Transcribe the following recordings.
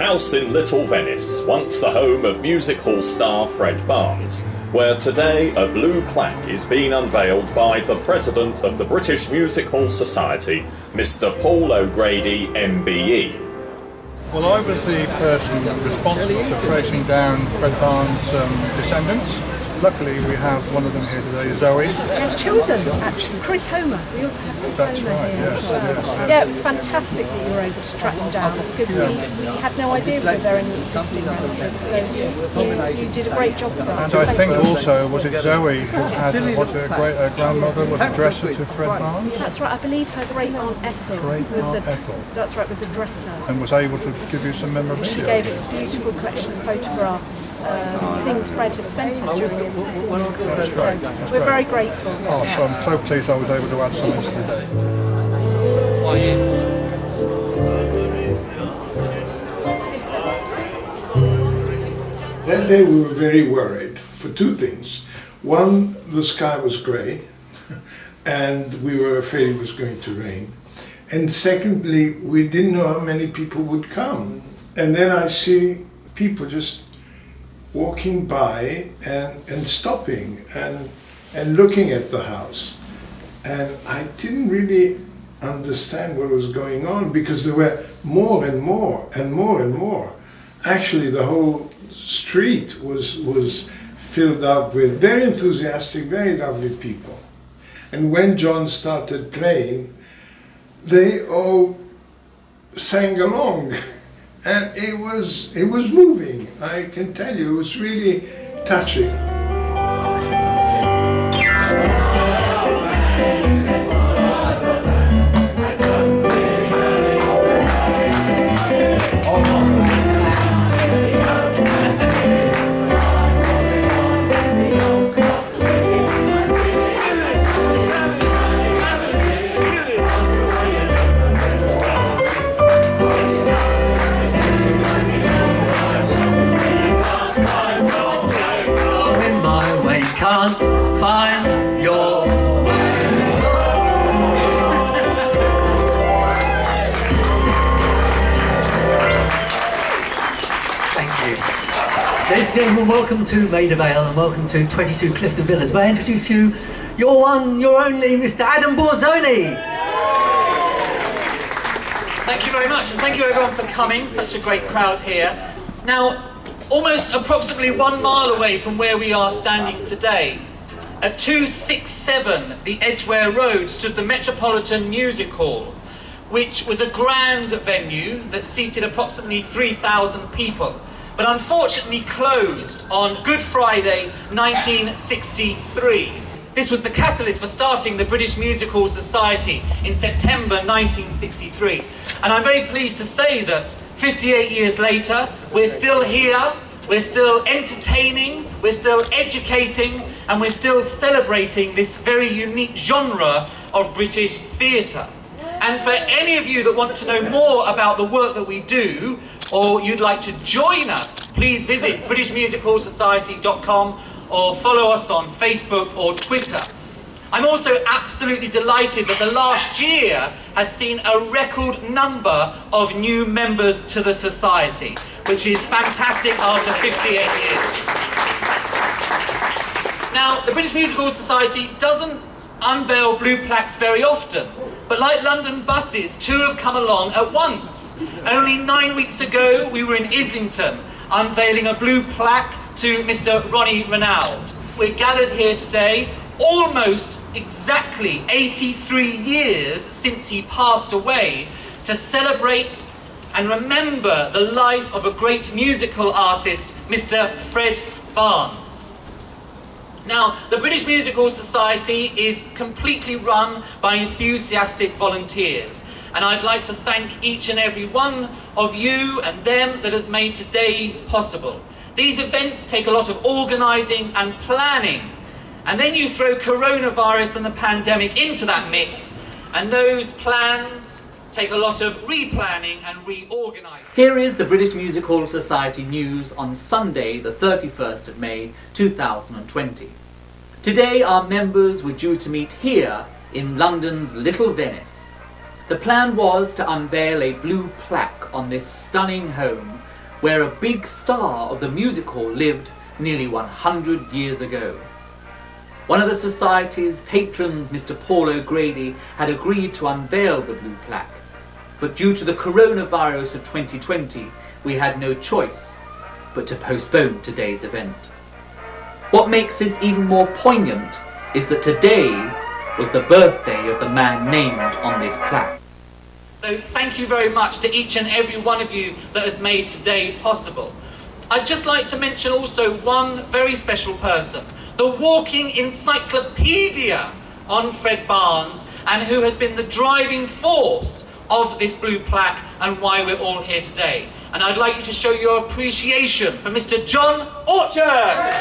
house in Little Venice, once the home of music hall star Fred Barnes, where today a blue plaque is being unveiled by the President of the British Music Hall Society, Mr. Paul O'Grady, MBE. Well, I was the person responsible for tracing down Fred Barnes' descendants. Luckily, we have one of them here today, Zoe. We have children, actually. Chris Homer. We also have Chris That's Homer right, here yes, as well. yes. Yeah, it was fantastic that you were able to track them down because we had no idea whether they're any existing relatives. So you did a great job with that. And I think also, was it Zoe who had, was her great-grandmother was a dresser to Fred Barnes? That's right. I believe her great-aunt Ethel That's right, was a dresser. And was able to give you some memorabilia. She gave us a beautiful collection of photographs, things Fred had sent her during his stay. That's So great. we're very grateful. Oh, so I'm so pleased I was able to add something today. That day we were very worried for two things. One, the sky was grey and we were afraid it was going to rain. And secondly, we didn't know how many people would come. And then I see people just walking by and stopping and looking at the house. And I didn't really understand what was going on because there were more and more and more and more. Actually, the whole street was filled up with very enthusiastic, very lovely people. And when John started playing, they all sang along. And it was moving, I can tell you, it was really touching. Can't find your way. Thank you. Ladies and gentlemen, welcome to Maida Vale and welcome to 22 Clifton Villas. May I introduce you, your one, your only, Mr. Adam Borzoni. Thank you very much, and thank you everyone for coming. Such a great crowd here. Now, almost approximately 1 mile away from where we are standing today, at 267 the Edgware Road stood the Metropolitan Music Hall, which was a grand venue that seated approximately 3,000 people, but unfortunately closed on Good Friday 1963. This was the catalyst for starting the British Music Hall Society in September 1963. And I'm very pleased to say that 58 years later, we're still here, we're still entertaining, we're still educating, and we're still celebrating this very unique genre of British theatre. And for any of you that want to know more about the work that we do, or you'd like to join us, please visit britishmusichallsociety.com or follow us on Facebook or Twitter. I'm also absolutely delighted that the last year has seen a record number of new members to the Society, which is fantastic after 58 years. Now, the British Music Hall Society doesn't unveil blue plaques very often, but like London buses, two have come along at once. Only 9 weeks ago, we were in Islington, unveiling a blue plaque to Mr. Ronnie Renaud. We're gathered here today almost exactly 83 years since he passed away to celebrate and remember the life of a great musical artist, Mr. Fred Barnes. Now, the British Music Hall Society is completely run by enthusiastic volunteers, and I'd like to thank each and every one of you and them that has made today possible. These events take a lot of organising and planning, and then you throw coronavirus and the pandemic into that mix, and those plans take a lot of replanning and reorganising. Here is the British Music Hall Society news on Sunday, the 31st of May, 2020. Today our members were due to meet here in London's Little Venice. The plan was to unveil a blue plaque on this stunning home where a big star of the music hall lived nearly 100 years ago. One of the Society's patrons, Mr. Paul O'Grady, had agreed to unveil the Blue Plaque, but due to the coronavirus of 2020, we had no choice but to postpone today's event. What makes this even more poignant is that today was the birthday of the man named on this plaque. So thank you very much to each and every one of you that has made today possible. I'd just like to mention also one very special person, the walking encyclopedia on Fred Barnes, and who has been the driving force of this Blue Plaque and why we're all here today. And I'd like you to show your appreciation for Mr. John Orchard.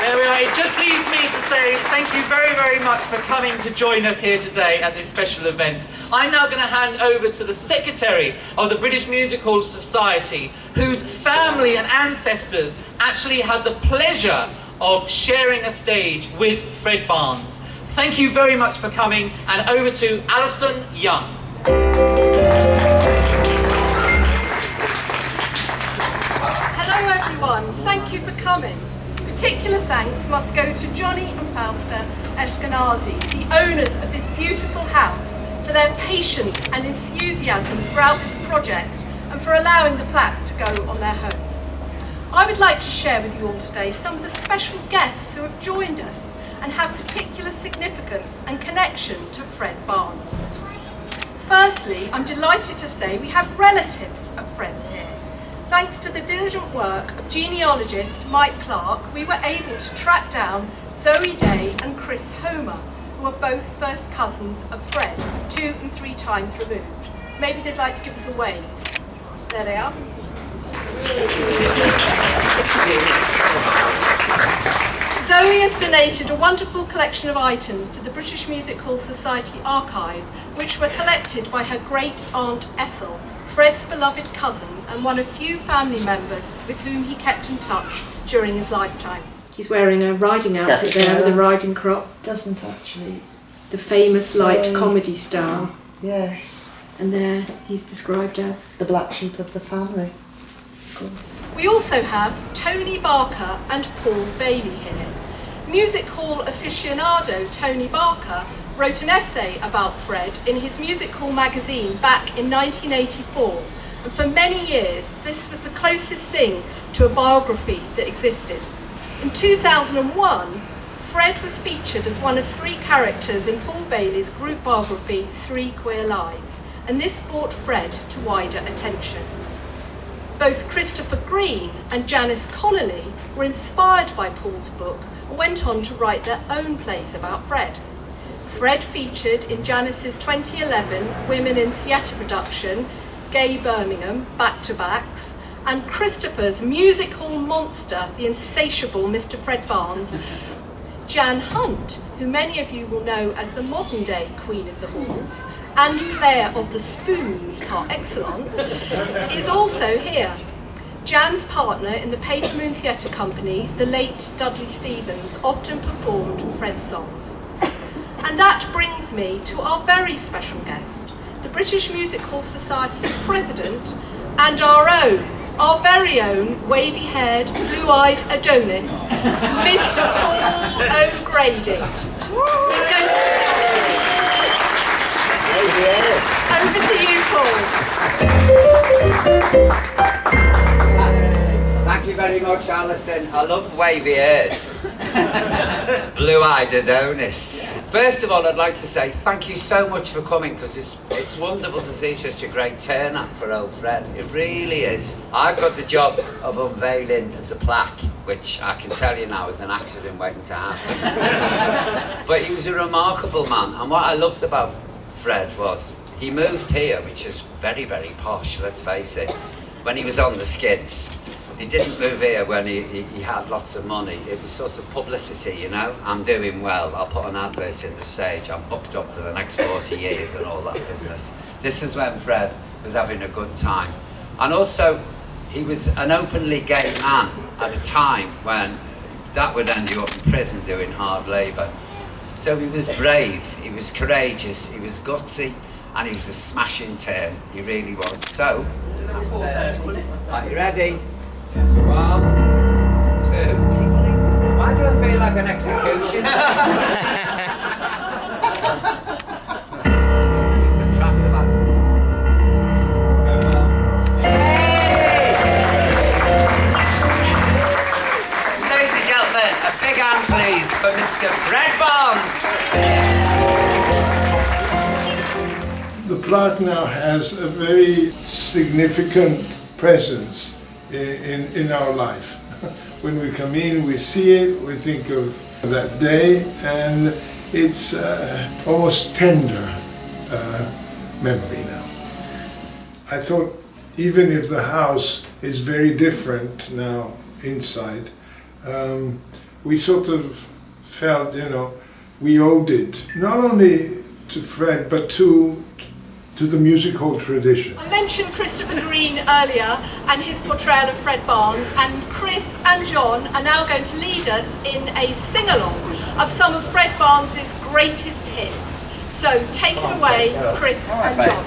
There we are. It just leaves me to say thank you very, very much for coming to join us here today at this special event. I'm now going to hand over to the Secretary of the British Music Hall Society, whose family and ancestors actually had the pleasure of sharing a stage with Fred Barnes. Thank you very much for coming, and over to Alison Young. Hello everyone, thank you for coming. Particular thanks must go to Johnny and Fausta Eshkenazi, the owners of this beautiful house, for their patience and enthusiasm throughout this project and for allowing the plaque to go on their home. I would like to share with you all today some of the special guests who have joined us and have particular significance and connection to Fred Barnes. Firstly, I'm delighted to say we have relatives of Fred's here. Thanks to the diligent work of genealogist Mike Clark, we were able to track down Zoe Day and Chris Homer, who are both first cousins of Fred, 2 and 3 times removed. Maybe they'd like to give us a wave. There they are. Zoe has donated a wonderful collection of items to the British Music Hall Society archive, which were collected by her great-aunt Ethel, Fred's beloved cousin and one of few family members with whom he kept in touch during his lifetime. He's wearing a riding outfit there with a riding crop. Doesn't actually. The famous light comedy star. Yes. And there he's described as the black sheep of the family. Of course. We also have Tony Barker and Paul Bailey here. Music hall aficionado Tony Barker wrote an essay about Fred in his Music Hall magazine back in 1984, and for many years this was the closest thing to a biography that existed. In 2001, Fred was featured as one of 3 characters in Paul Bailey's group biography 3 Queer Lives, and this brought Fred to wider attention. Both Christopher Green and Janice Connolly were inspired by Paul's book and went on to write their own plays about Fred. Fred featured in Janice's 2011 Women in Theatre production, Gay Birmingham, Back to Backs, and Christopher's music hall monster, the insatiable Mr. Fred Barnes, Jan Hunt, who many of you will know as the modern day Queen of the Halls, and player of the spoons par excellence, is also here. Jan's partner in the Patron Theatre Company, the late Dudley Stevens, often performed Fred's songs. And that brings me to our very special guest, the British Music Hall Society's president and our very own wavy-haired, blue-eyed Adonis, Mr. Paul O'Grady. Over to you, Paul. Thank you very much, Alison. I love wavy hairs. Blue-eyed Adonis. First of all, I'd like to say thank you so much for coming, because it's wonderful to see such a great turnout for old Fred. It really is. I've got the job of unveiling the plaque, which I can tell you now is an accident waiting to happen. But he was a remarkable man, and what I loved about Fred was he moved here, which is very, very posh, let's face it, when he was on the skids. He didn't move here when he had lots of money. It was sort of publicity, you know. I'm doing well, I'll put an advert in the stage, I'm booked up for the next 40 years and all that business. This is when Fred was having a good time. And also, he was an openly gay man at a time when that would end you up in prison doing hard labour. So he was brave, he was courageous, he was gutsy, and he was a smashing turn. He really was. So, are you ready? 1, 2. Why do I feel like an execution? The tracks are back. Ladies and gentlemen, a big hand please for Mr. Fred Barnes. The plaque now has a very significant presence in our life. When we come in, we see it, we think of that day, and it's almost tender memory now. I thought even if the house is very different now inside, we sort of felt, we owed it, not only to Fred, but to the music hall tradition. I mentioned Christopher Green earlier and his portrayal of Fred Barnes, and Chris and John are now going to lead us in a sing-along of some of Fred Barnes' greatest hits. So take it away, Chris and John.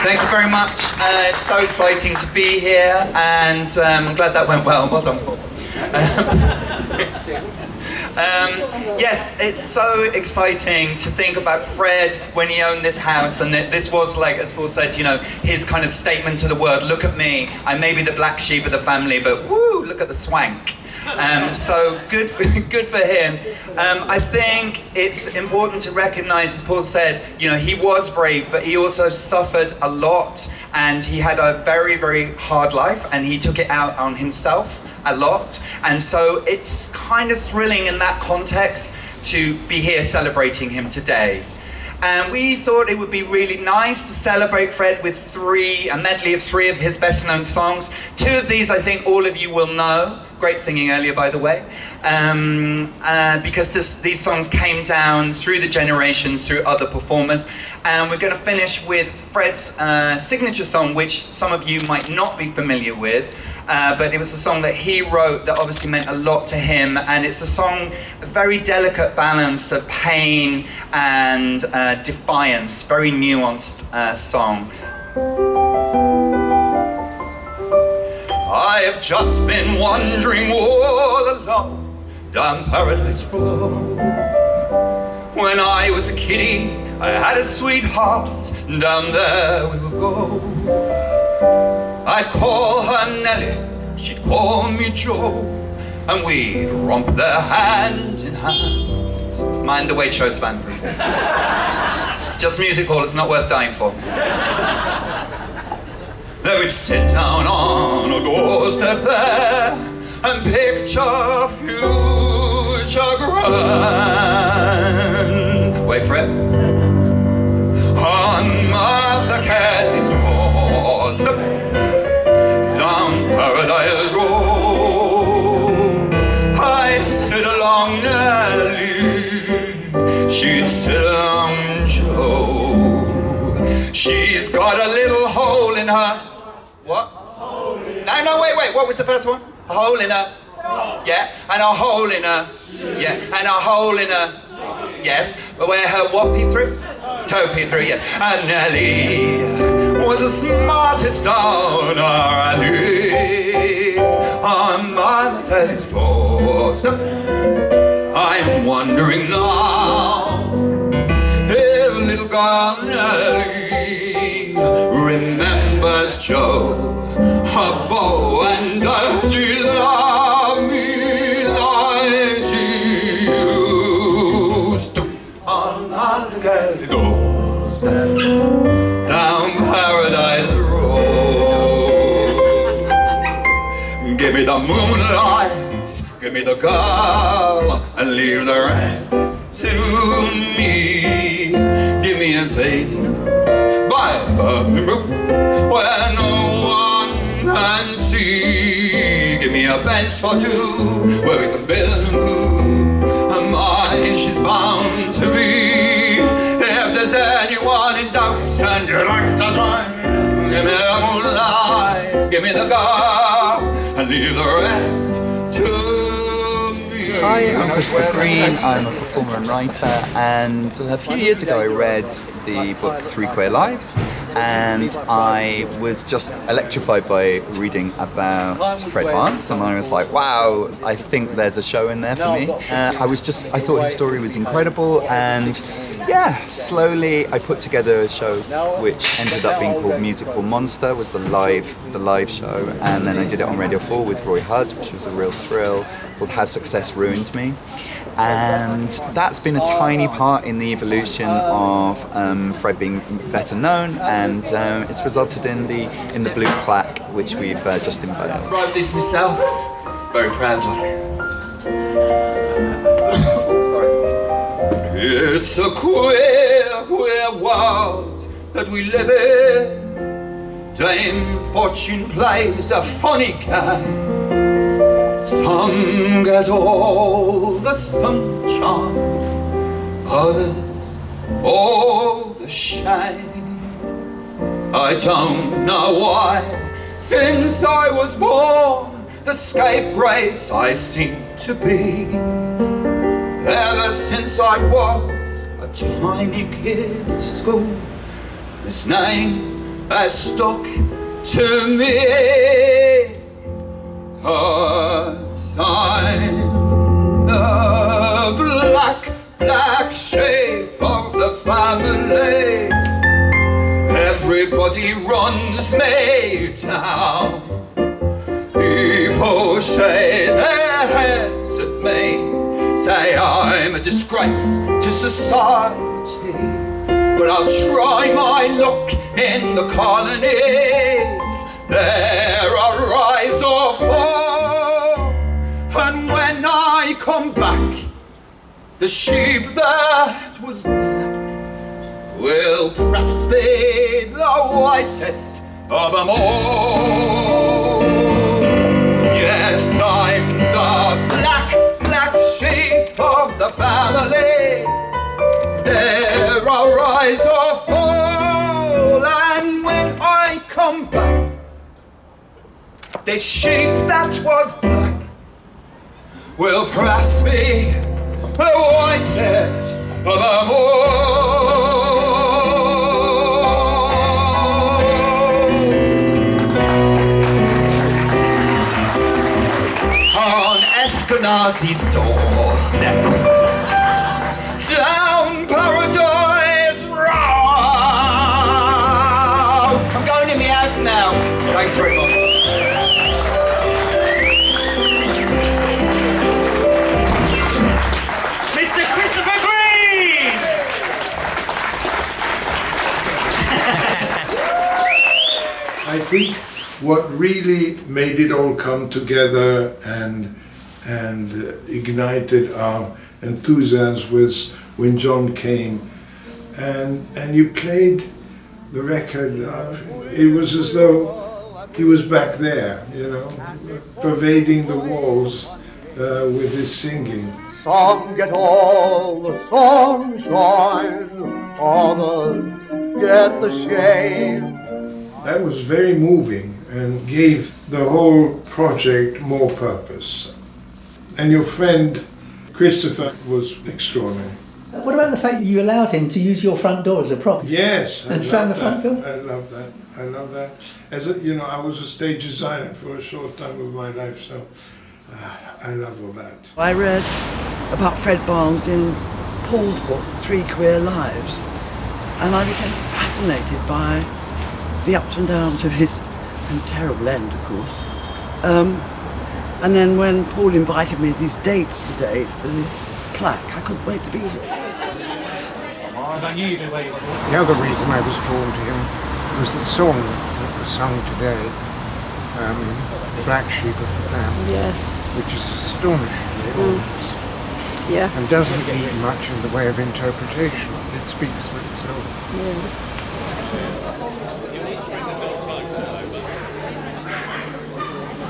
Thank you very much. It's so exciting to be here, and I'm glad that went well. Well done, Paul. Yes, it's so exciting to think about Fred when he owned this house, and this was, like, as Paul said, his kind of statement to the world. Look at me, I may be the black sheep of the family, but woo, look at the swank. So good for him. I think it's important to recognize, as Paul said, he was brave, but he also suffered a lot, and he had a very, very hard life, and he took it out on himself a lot. And so it's kind of thrilling in that context to be here celebrating him today. And we thought it would be really nice to celebrate Fred with a medley of 3 of his best known songs. 2 of these I think all of you will know. Great singing earlier, by the way. Because these songs came down through the generations, through other performers. And we're going to finish with Fred's signature song, which some of you might not be familiar with. But it was a song that he wrote that obviously meant a lot to him, and it's a song, a very delicate balance of pain and defiance, very nuanced song. I have just been wandering all along down Paradise Road. When I was a kiddie, I had a sweetheart, down there we would go. I'd call her Nellie, she'd call me Joe, and we'd romp there hand in hand. Mind the Waitrose band. It's just music hall, it's not worth dying for. Then we'd sit down on a doorstep there and picture future grand. Wait for it. On Mother Cathy's doorstep, down Paradise Road, I'd sit along Nellie, she'd sit along Joe. She's got a little hole in her. What? No, wait, what was the first one? A hole in her. Yeah, and a hole in her. Yeah, and a hole in her. Yes, where her what peeped through? Toe peeped through, yeah. And Nellie was the smartest down our alley. On my Teddy's doorstep, I'm wondering now if little girl Nellie remembers Joe, her beau, and does she love me like she used to? On Mother Cathy's doorstep, down Paradise Road. Give me the moonlight, give me the girl, and leave the rest to me. Give me a date by the moon where no one can see. Give me a bench for 2 where we can build and move. And mine she's bound to be. If there's anyone in doubt and you like to try, give me the moonlight, give me the girl, and leave the rest to me. Hi, I'm Christopher Green. I'm a performer and writer, and a few years ago I read the book Three Queer Lives, and I was just electrified by reading about Fred Barnes, and I was like, wow, I think there's a show in there for me. I thought his story was incredible, and yeah, slowly I put together a show which ended up being called Musical Monster, was the live show, and then I did it on Radio 4 with Roy Hudd, which was a real thrill, called Has Success Ruined Me? And that's been a tiny part in the evolution of Fred being better known, and it's resulted in the Blue Plaque, which we've just unveiled. I wrote this myself, very proudly. It's a queer, queer world that we live in. Dame Fortune plays a funny game. Some get all the sunshine, others all the shame. I don't know why, since I was born, the scapegrace I seem to be. Ever since I was a tiny kid at school, this name has stuck to me. 'Cause I'm the black, black sheep of the family. Everybody runs me down. People shake their heads at me, say I'm a disgrace to society, but I'll try my luck in the colonies. There I'll rise or fall, and when I come back, the sheep that was black will perhaps be the whitest of them all. Yes, I'm the black, black sheep of the family. There I'll rise or fall, and when I come back, the sheep that was black will perhaps be the whitest of them all. On Eskenazi's doorstep, down Paradise Road. I'm going in my house now. Thanks very much. Mr. Christopher Green! I think what really made it all come together and ignited our enthusiasm was when John came and you played the record. It was as though he was back there, you know, pervading the walls with his singing. Some get all the sunshine, others get the shade. That was very moving and gave the whole project more purpose. And your friend Christopher was extraordinary. What about the fact that you allowed him to use your front door as a prop? Yes, and found the front door. I love that. I love that. As a, you know, I was a stage designer for a short time of my life, so I love all that. I read about Fred Barnes in Paul's book, Three Queer Lives, and I became fascinated by the ups and downs of his and terrible end, of course. And then when Paul invited me to these dates today for the plaque, I couldn't wait to be here. The other reason I was drawn to him was the song that was sung today, Black Sheep of the Family, Yes. which is astonishingly honest. Yeah. And doesn't need much in the way of interpretation. It speaks for itself. Yes.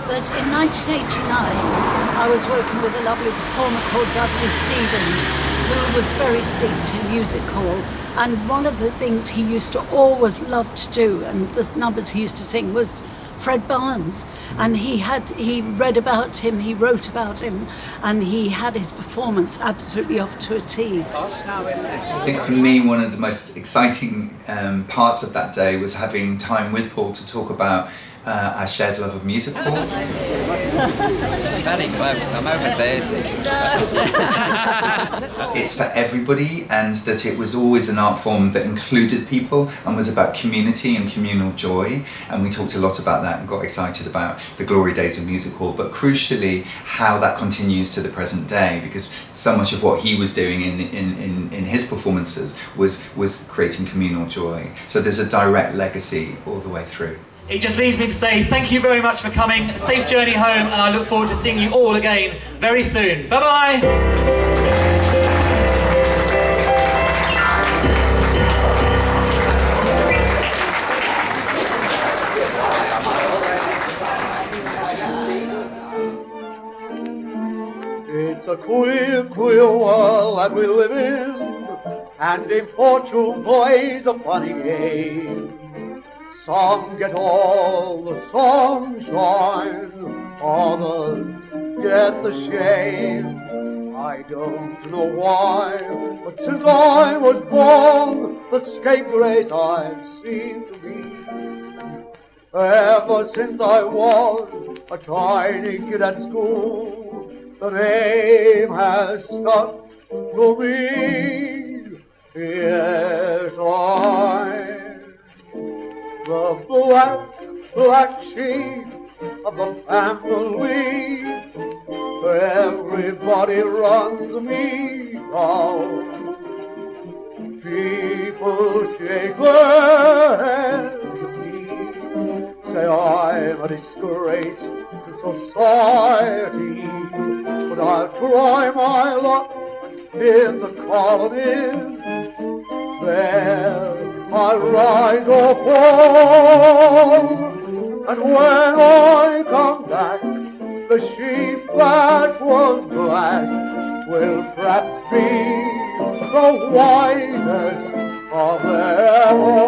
But in 1989, I was working with a lovely performer called Dudley Stevens, who was very steeped in music hall. And one of the things he used to always love to do, and the numbers he used to sing, was Fred Barnes, and he read about him, he wrote about him, and he had his performance absolutely off to a T. I think for me, one of the most exciting parts of that day was having time with Paul to talk about our shared love of music hall. Very close, I'm over 30. It's for everybody, and that it was always an art form that included people and was about community and communal joy, and we talked a lot about that and got excited about the glory days of music hall, but crucially how that continues to the present day, because so much of what he was doing in his performances was creating communal joy. So there's a direct legacy all the way through. It just leaves me to say thank you very much for coming, a safe journey home, and I look forward to seeing you all again very soon. Bye-bye! It's a queer, queer world that we live in, and if fortune plays a funny game, some get all the sunshine, others get the shame. I don't know why, but since I was born, the scapegrace I've seemed to be. Ever since I was a tiny kid at school, the name has stuck to me. Yes, the black sheep of the family. Everybody runs me down. People shake their heads at me, say I'm a disgrace to society, but I'll try my luck in the colonies. There I rise or fall, and when I come back, the sheep that was black will perhaps be the whitest of them all.